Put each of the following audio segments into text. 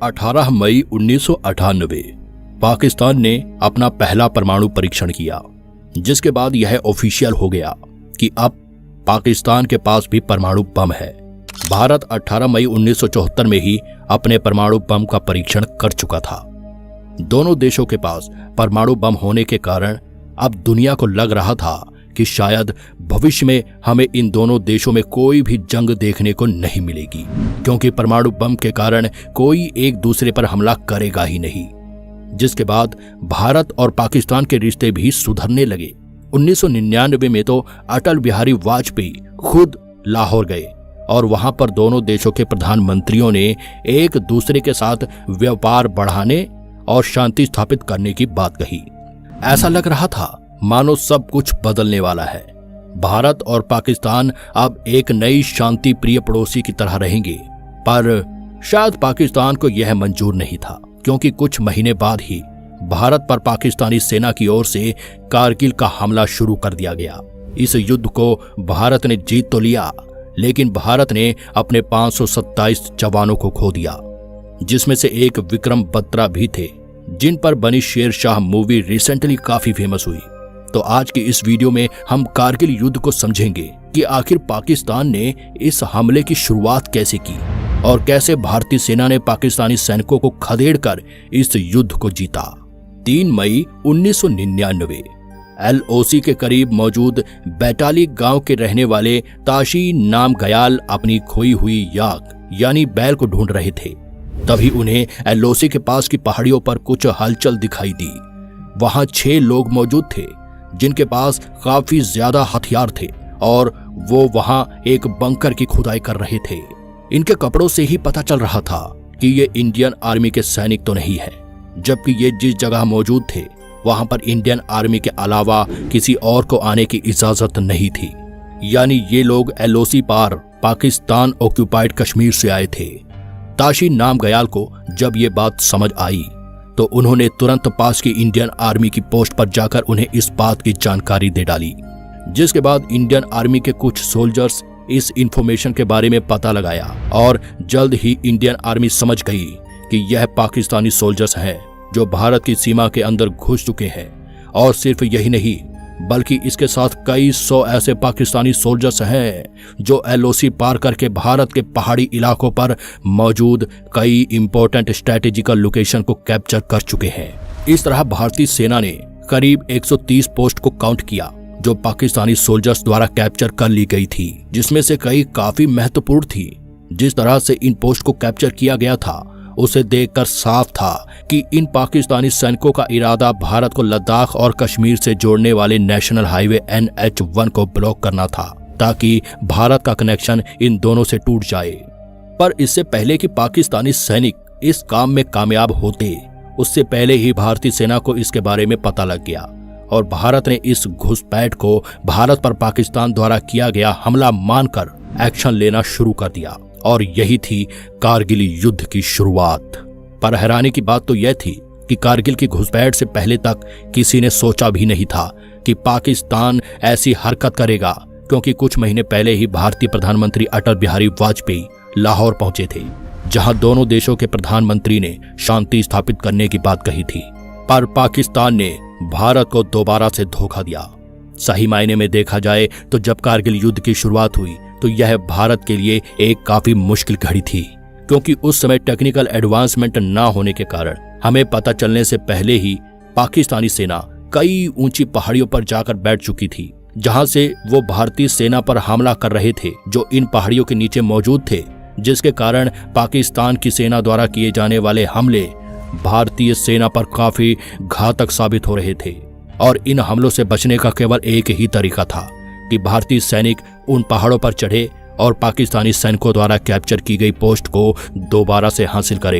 18 मई 1998 पाकिस्तान ने अपना पहला परमाणु परीक्षण किया, जिसके बाद यह ऑफिशियल हो गया कि अब पाकिस्तान के पास भी परमाणु बम है। भारत 18 मई 1974 में ही अपने परमाणु बम का परीक्षण कर चुका था। दोनों देशों के पास परमाणु बम होने के कारण अब दुनिया को लग रहा था कि शायद भविष्य में हमें इन दोनों देशों में कोई भी जंग देखने को नहीं मिलेगी, क्योंकि परमाणु बम के कारण कोई एक दूसरे पर हमला करेगा ही नहीं। जिसके बाद भारत और पाकिस्तान के रिश्ते भी सुधरने लगे। 1999 में तो अटल बिहारी वाजपेयी खुद लाहौर गए और वहां पर दोनों देशों के प्रधानमंत्रियों ने एक दूसरे के साथ व्यापार बढ़ाने और शांति स्थापित करने की बात कही। ऐसा लग रहा था मानो सब कुछ बदलने वाला है। भारत और पाकिस्तान अब एक नई शांति प्रिय पड़ोसी की तरह रहेंगे, पर शायद पाकिस्तान को यह मंजूर नहीं था, क्योंकि कुछ महीने बाद ही भारत पर पाकिस्तानी सेना की ओर से कारगिल का हमला शुरू कर दिया गया। इस युद्ध को भारत ने जीत तो लिया, लेकिन भारत ने अपने 527 जवानों को खो दिया, जिसमें से एक विक्रम बत्रा भी थे, जिन पर बनी शेरशाह मूवी रिसेंटली काफी फेमस हुई। तो आज की इस वीडियो में हम कारगिल युद्ध को समझेंगे कि आखिर पाकिस्तान ने इस हमले की शुरुआत कैसे की और कैसे भारतीय सेना ने पाकिस्तानी सैनिकों को खदेड़कर इस युद्ध को जीता। 3 मई 1999 LOC के करीब मौजूद बैटाली गांव के रहने वाले ताशी नाम गयाल अपनी खोई हुई याक यानी बैल को ढूंढ रहे थे। तभी उन्हें LOC के पास की पहाड़ियों पर कुछ हलचल दिखाई दी। वहां 6 लोग मौजूद थे, जिनके पास काफी ज्यादा हथियार थे और वो वहां एक बंकर की खुदाई कर रहे थे। इनके कपड़ों से ही पता चल रहा था कि ये इंडियन आर्मी के सैनिक तो नहीं है, जबकि ये जिस जगह मौजूद थे वहां पर इंडियन आर्मी के अलावा किसी और को आने की इजाजत नहीं थी। यानी ये लोग LOC पार पाकिस्तान ऑक्यूपाइड कश्मीर से आए थे। ताशी नाम गयाल को जब ये बात समझ आई तो उन्होंने तुरंत पास की इंडियन आर्मी की पोस्ट पर जाकर उन्हें इस बात की जानकारी दे डाली, जिसके बाद इंडियन आर्मी के कुछ सोल्जर्स इस इंफॉर्मेशन के बारे में पता लगाया और जल्द ही इंडियन आर्मी समझ गई कि यह पाकिस्तानी सोल्जर्स हैं जो भारत की सीमा के अंदर घुस चुके हैं। और सिर्फ यही नहीं, बल्कि इसके साथ कई 100 ऐसे पाकिस्तानी सोल्जर्स हैं जो LOC पार करके भारत के पहाड़ी इलाकों पर मौजूद कई इंपॉर्टेंट स्ट्रेटेजिकल लोकेशन को कैप्चर कर चुके हैं। इस तरह भारतीय सेना ने करीब 130 पोस्ट को काउंट किया जो पाकिस्तानी सोल्जर्स द्वारा कैप्चर कर ली गई थी, जिसमें से कई काफी महत्वपूर्ण थी। जिस तरह से इन पोस्ट को कैप्चर किया गया था उसे देखकर साफ था कि इन पाकिस्तानी सैनिकों का इरादा भारत को लद्दाख और कश्मीर से जोड़ने वाले नेशनल हाईवे NH1 को ब्लॉक करना था, ताकि भारत का कनेक्शन इन दोनों से टूट जाए। पर इससे पहले कि पाकिस्तानी सैनिक इस काम में कामयाब होते, उससे पहले ही भारतीय सेना को इसके बारे में पता लग गया और भारत ने इस घुसपैठ को भारत पर पाकिस्तान द्वारा किया गया हमला मानकर एक्शन लेना शुरू कर दिया। और यही थी कारगिल युद्ध की शुरुआत। पर हैरानी की बात तो यह थी कि कारगिल की घुसपैठ से पहले तक किसी ने सोचा भी नहीं था कि पाकिस्तान ऐसी हरकत करेगा, क्योंकि कुछ महीने पहले ही भारतीय प्रधानमंत्री अटल बिहारी वाजपेयी लाहौर पहुंचे थे, जहां दोनों देशों के प्रधानमंत्री ने शांति स्थापित करने की बात कही थी। पर पाकिस्तान ने भारत को दोबारा से धोखा दिया। सही मायने में देखा जाए तो जब कारगिल युद्ध की शुरुआत हुई तो यह भारत के लिए एक काफी मुश्किल घड़ी थी, क्योंकि उस समय टेक्निकल एडवांसमेंट न होने के कारण हमें पता चलने से पहले ही पाकिस्तानी सेना कई ऊंची पहाड़ियों पर जाकर बैठ चुकी थी, जहां से वो भारतीय सेना पर हमला कर रहे थे जो इन पहाड़ियों के नीचे मौजूद थे, जिसके कारण पाकिस्तान की सेना द्वारा किए जाने वाले हमले भारतीय सेना पर काफी घातक साबित हो रहे थे। और इन हमलों से बचने का केवल एक ही तरीका था कि भारतीय सैनिक उन पहाड़ों पर चढ़े और पाकिस्तानी सैनिकों द्वारा कैप्चर की गई पोस्ट को दोबारा से हासिल करे।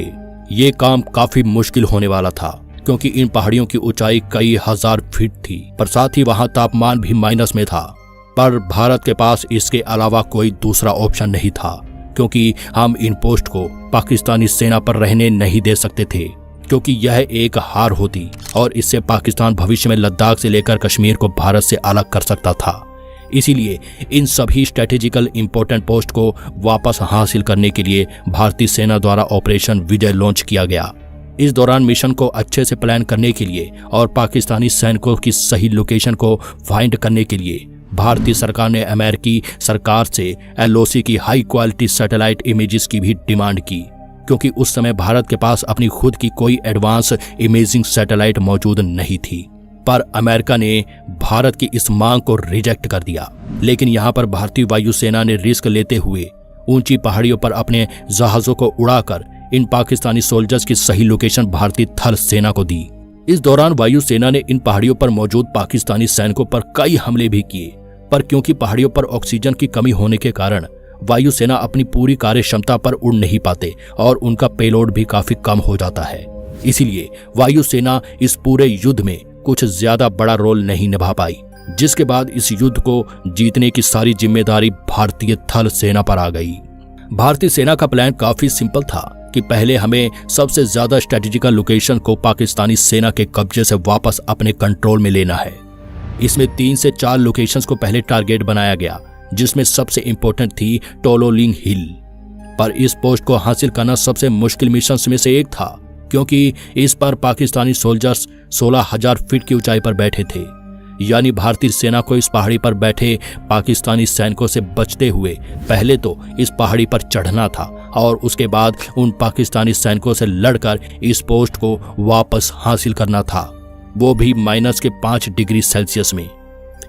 ये काम काफी मुश्किल होने वाला था, क्योंकि इन पहाड़ियों की ऊंचाई कई हजार फीट थी, पर साथ ही वहां तापमान भी माइनस में था। पर भारत के पास इसके अलावा कोई दूसरा ऑप्शन नहीं था, क्योंकि हम इन पोस्ट को पाकिस्तानी सेना पर रहने नहीं दे सकते थे, क्योंकि यह एक हार होती और इससे पाकिस्तान भविष्य में लद्दाख से लेकर कश्मीर को भारत से अलग कर सकता था। इसीलिए इन सभी स्ट्रेटेजिकल इंपॉर्टेंट पोस्ट को वापस हासिल करने के लिए भारतीय सेना द्वारा ऑपरेशन विजय लॉन्च किया गया। इस दौरान मिशन को अच्छे से प्लान करने के लिए और पाकिस्तानी सैनिकों की सही लोकेशन को फाइंड करने के लिए भारतीय सरकार ने अमेरिकी सरकार से LOC की हाई क्वालिटी सैटेलाइट इमेजेस की भी डिमांड की, क्योंकि उस समय भारत के पास अपनी खुद की कोई एडवांस इमेजिंग सैटेलाइट मौजूद नहीं थी। पर अमेरिका ने भारत की इस मांग को रिजेक्ट कर दिया। लेकिन यहाँ पर भारतीय वायुसेना ने रिस्क लेते हुए ऊंची पहाड़ियों पर अपने जहाजों को उड़ाकर इन पाकिस्तानी सोल्जर्स की सही लोकेशन भारतीय थल सेना को दी। इस दौरान वायुसेना ने इन पहाड़ियों पर मौजूद पाकिस्तानी सैनिकों पर कई हमले भी किए, पर क्योंकि पहाड़ियों पर ऑक्सीजन की कमी होने के कारण वायुसेना अपनी पूरी कार्य क्षमता पर उड़ नहीं पाते और उनका पेलोड भी काफी कम हो जाता है। इसीलिए वायुसेना इस पूरे युद्ध में कुछ ज्यादा बड़ा रोल नहीं निभा पाई, जिसके बाद इस युद्ध को जीतने की सारी जिम्मेदारी भारतीय थल सेना पर आ गई। भारतीय सेना का प्लान काफी सिंपल था कि पहले हमें सबसे ज्यादा स्ट्रेटेजिकल लोकेशन को पाकिस्तानी सेना के कब्जे से वापस अपने कंट्रोल में लेना है। इसमें 3 से 4 लोकेशंस को पहले टारगेट बनाया गया, जिसमें सबसे इंपॉर्टेंट थी टोलोलिंग हिल। पर इस पोस्ट को हासिल करना सबसे मुश्किल मिशंस में से एक था, क्योंकि इस पर पाकिस्तानी सोल्जर्स 16,000 फीट की ऊंचाई पर बैठे थे। यानी भारतीय सेना को इस पहाड़ी पर बैठे पाकिस्तानी सैनिकों से बचते हुए पहले तो इस पहाड़ी पर चढ़ना था और उसके बाद उन पाकिस्तानी सैनिकों से लड़कर इस पोस्ट को वापस हासिल करना था, वो भी -5 डिग्री सेल्सियस में।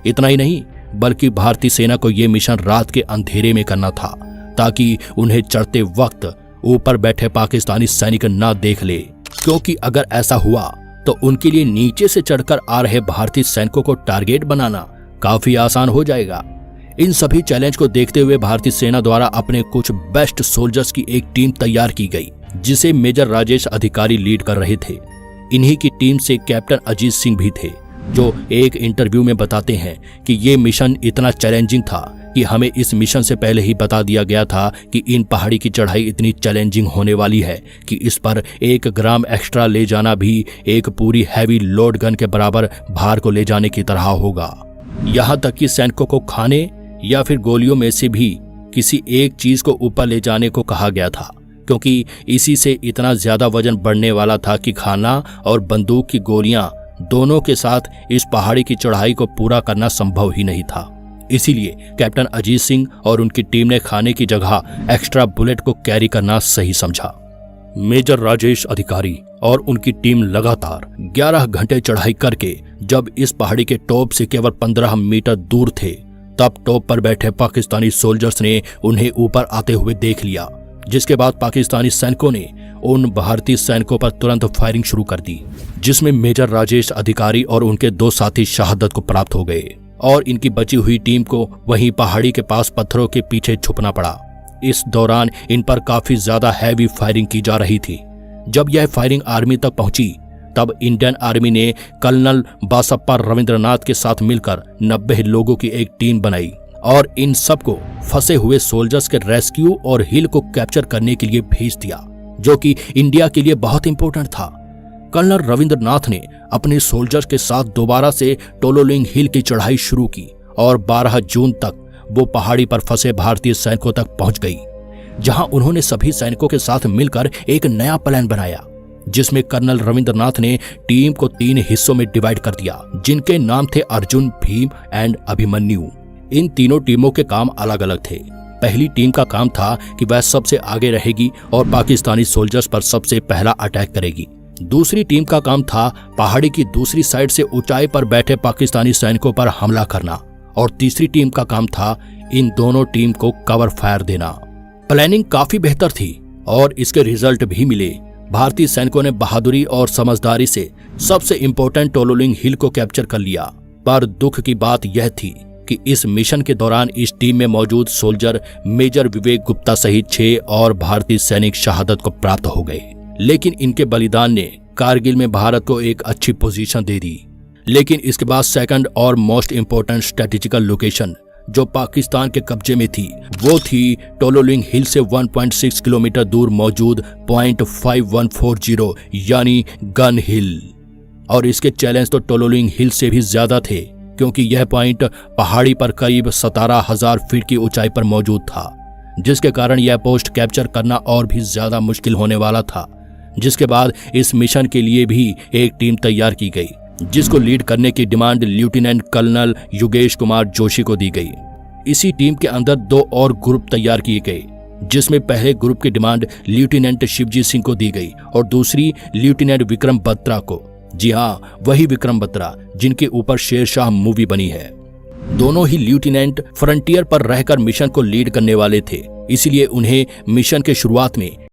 इतना ही नहीं, बल्कि भारतीय सेना को यह मिशन रात के अंधेरे में करना था, ताकि उन्हें चढ़ते वक्त ऊपर बैठे पाकिस्तानी सैनिक ना देख ले, क्योंकि अगर ऐसा हुआ तो उनके लिए नीचे से चढ़कर आ रहे भारतीय सैनिकों को टारगेट बनाना काफी आसान हो जाएगा। इन सभी चैलेंज को देखते हुए भारतीय सेना द्वारा अपने कुछ बेस्ट सोल्जर्स की एक टीम तैयार की गई, जिसे मेजर राजेश अधिकारी लीड कर रहे थे। इन्हीं की टीम से कैप्टन अजीत सिंह भी थे, जो एक इंटरव्यू में बताते हैं कि ये मिशन इतना चैलेंजिंग था कि हमें इस मिशन से पहले ही बता दिया गया था कि इन पहाड़ी की चढ़ाई इतनी चैलेंजिंग होने वाली है कि इस पर 1 ग्राम एक्स्ट्रा ले जाना भी एक पूरी हैवी लोड गन के बराबर भार को ले जाने की तरह होगा। यहाँ तक कि सैनिकों को खाने या फिर गोलियों में से भी किसी एक चीज को ऊपर ले जाने को कहा गया था, क्योंकि इसी से इतना ज्यादा वजन बढ़ने वाला था कि खाना और बंदूक की गोलियां दोनों के साथ इस पहाड़ी की चढ़ाई को पूरा करना संभव ही नहीं था। इसीलिए कैप्टन अजीत सिंह और उनकी टीम ने खाने की जगह एक्स्ट्रा बुलेट को कैरी करना सही समझा। मेजर राजेश अधिकारी और उनकी टीम लगातार 11 घंटे चढ़ाई करके जब इस पहाड़ी के टॉप से केवल 15 मीटर दूर थे, तब टॉप पर बैठे पाकिस्तानी सोल्जर्स ने उन्हें ऊपर आते हुए देख लिया, जिसके बाद पाकिस्तानी सैनिकों ने उन भारतीय सैनिकों पर तुरंत फायरिंग शुरू कर दी, जिसमें मेजर राजेश अधिकारी और उनके 2 साथी शहादत को प्राप्त हो गए और इनकी बची हुई टीम को वहीं पहाड़ी के पास पत्थरों के पीछे छुपना पड़ा। इस दौरान इन पर काफी ज्यादा हैवी फायरिंग की जा रही थी। जब यह फायरिंग आर्मी तक पहुंची, तब इंडियन आर्मी ने कर्नल बासप्पा रविंद्रनाथ के साथ मिलकर 90 लोगों की एक टीम बनाई और इन सबको फंसे हुए सोल्जर्स के रेस्क्यू और हिल को कैप्चर करने के लिए भेज दिया, जो कि इंडिया के लिए बहुत इंपॉर्टेंट था। कर्नल रविंद्रनाथ ने अपने सोल्जर्स के साथ दोबारा से टोलोलिंग हिल की चढ़ाई शुरू की और 12 जून तक वो पहाड़ी पर फंसे भारतीय सैनिकों तक पहुंच गई, जहां उन्होंने सभी सैनिकों के साथ मिलकर एक नया प्लान बनाया, जिसमें कर्नल रविंद्रनाथ ने टीम को 3 हिस्सों में डिवाइड कर दिया, जिनके नाम थे अर्जुन, भीम एंड अभिमन्यु। इन तीनों टीमों के काम अलग अलग थे। पहली टीम का काम था कि वह सबसे आगे रहेगी और पाकिस्तानी सोल्जर्स पर सबसे पहला अटैक करेगी। दूसरी टीम का काम था पहाड़ी की दूसरी साइड से ऊंचाई पर बैठे पाकिस्तानी सैनिकों पर हमला करना और तीसरी टीम का काम था इन दोनों टीम को कवर फायर देना। प्लानिंग काफी बेहतर थी और इसके रिजल्ट भी मिले। भारतीय सैनिकों ने बहादुरी और समझदारी से सबसे इंपॉर्टेंट टोलोलिंग हिल को कैप्चर कर लिया। पर दुख की बात यह थी कि इस मिशन के दौरान इस टीम में मौजूद सोल्जर मेजर विवेक गुप्ता सहित 6 और भारतीय सैनिक शहादत को प्राप्त हो गए। लेकिन इनके बलिदान ने कारगिल में भारत को एक अच्छी पोजीशन दे दी। लेकिन इसके बाद सेकंड और मोस्ट इंपॉर्टेंट स्ट्रेटेजिकल लोकेशन जो पाकिस्तान के कब्जे में थी, वो थी टोलोलिंग हिल से 1.6 किलोमीटर दूर मौजूद पॉइंट 5140 यानी गन हिल। और इसके चैलेंज तो टोलोलिंग हिल से भी ज्यादा थे, क्योंकि यह पॉइंट पहाड़ी पर करीब 17,000 फीट की ऊंचाई पर मौजूद था, जिसके कारण यह पोस्ट कैप्चर करना और भी ज्यादा मुश्किल होने वाला था। जिसके बाद इस मिशन के लिए भी एक टीम तैयार की गई, जिसको लीड करने की demand lieutenant colonel Yogesh Kumar Joshi को दी गई। इसी टीम के अंदर 2 और ग्रुप तैयार किए गए, जिसमें पहले ग्रुप की डिमांड लेफ्टिनेंट शिवजी सिंह को दी गई और दूसरी लेफ्टिनेंट विक्रम बत्रा को। जी हाँ, वही विक्रम बत्रा जिनके ऊपर शेरशाह मूवी बनी है। दोनों ही लेफ्टिनेंट फ्रंटियर पर रहकर मिशन को लीड करने वाले थे, इसलिए उन्हें मिशन के शुरुआत में